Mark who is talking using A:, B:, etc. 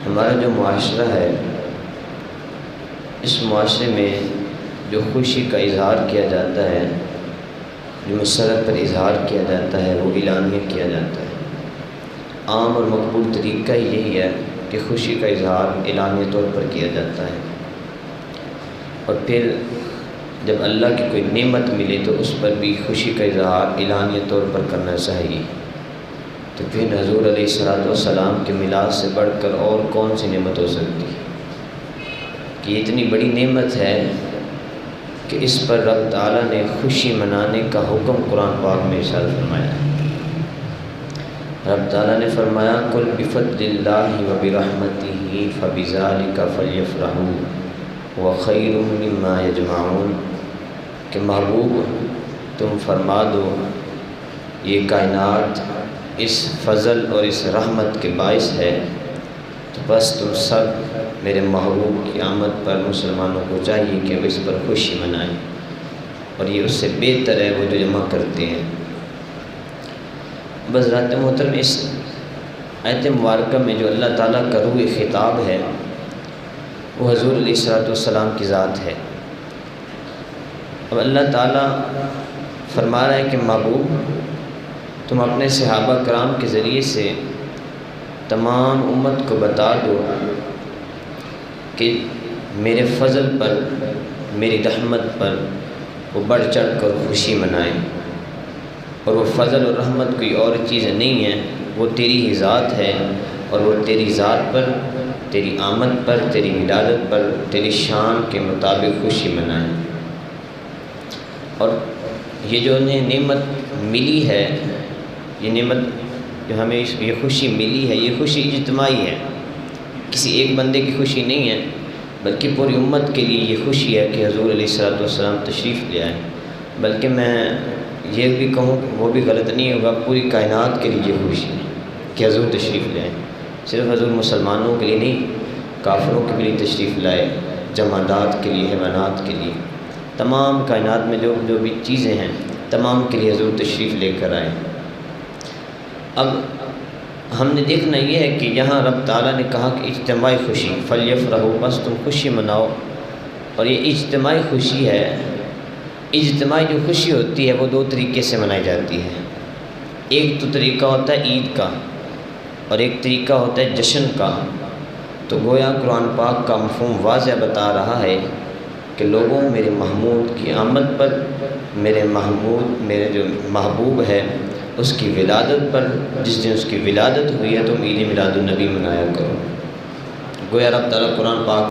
A: ہمارا جو معاشرہ ہے، اس معاشرے میں جو خوشی کا اظہار کیا جاتا ہے، جو مسرت پر اظہار کیا جاتا ہے، وہ اعلانیہ کیا جاتا ہے۔ عام اور مقبول طریقہ یہی ہے کہ خوشی کا اظہار اعلانیہ طور پر کیا جاتا ہے، اور پھر جب اللہ کی کوئی نعمت ملے تو اس پر بھی خوشی کا اظہار اعلانیہ طور پر کرنا چاہیے۔ تو پھر حضور علیہ السلام کے میلاد سے بڑھ کر اور کون سی نعمت ہو سکتی ہے کہ یہ اتنی بڑی نعمت ہے کہ اس پر رب تعالیٰ نے خوشی منانے کا حکم قرآن پاک میں ارشاد فرمایا ہے۔ رب تعالیٰ نے فرمایا قُلْ بِفَضْلِ اللَّهِ وَبِرَحْمَتِهِ فَبِذَلِكَ فَلْيَفْرَحُوا وَخَيْرٌ مِّمَّا يَجْمَعُونَ کہ محبوب تم فرما دو یہ کائنات اس فضل اور اس رحمت کے باعث ہے، تو بس تم سب میرے محبوب کی آمد پر مسلمانوں کو چاہیے کہ وہ اس پر خوشی منائیں، اور یہ اس سے بہتر ہے وہ جو جمع کرتے ہیں۔ بس حضرات محترم، اس آیت مبارکہ میں جو اللہ تعالیٰ کا روح خطاب ہے وہ حضور علیہ السلام کی ذات ہے۔ اب اللہ تعالیٰ فرما رہا ہے کہ محبوب تم اپنے صحابہ کرام کے ذریعے سے تمام امت کو بتا دو کہ میرے فضل پر، میری رحمت پر وہ بڑھ چڑھ کر خوشی منائیں، اور وہ فضل اور رحمت کوئی اور چیز نہیں ہے، وہ تیری ہی ذات ہے، اور وہ تیری ذات پر، تیری آمد پر، تیری ولادت پر، تیری شان کے مطابق خوشی منائیں۔ اور یہ جو انہیں نعمت ملی ہے، یہ نعمت جو ہمیں یہ خوشی ملی ہے، یہ خوشی اجتماعی ہے، کسی ایک بندے کی خوشی نہیں ہے، بلکہ پوری امت کے لیے یہ خوشی ہے کہ حضور علیہ السلام تشریف لے آئے۔ بلکہ میں یہ بھی کہوں کہ وہ بھی غلط نہیں ہوگا، پوری کائنات کے لیے یہ خوشی ہے کہ حضور تشریف لے آئے۔ صرف حضور مسلمانوں کے لیے نہیں، کافروں کے لیے تشریف لائے، جمادات کے لیے، حیوانات کے لیے، تمام کائنات میں جو بھی چیزیں ہیں تمام کے لیے حضور تشریف لے کر آئے۔ اب ہم نے دیکھنا یہ ہے کہ یہاں رب تعالیٰ نے کہا کہ اجتماعی خوشی فَلْيَفْرَحُوا، بس تم خوشی مناؤ، اور یہ اجتماعی خوشی ہے۔ اجتماعی جو خوشی ہوتی ہے وہ دو طریقے سے منائی جاتی ہے۔ ایک تو طریقہ ہوتا ہے عید کا، اور ایک طریقہ ہوتا ہے جشن کا۔ تو گویا قرآن پاک کا مفہوم واضح بتا رہا ہے کہ لوگوں میرے محمود کی آمد پر، میرے جو محبوب ہے اس کی ولادت پر، جس دن اس کی ولادت ہوئی ہے تم عید میلاد النبی منایا کرو۔ گویا رب تعالیٰ قرآن پاک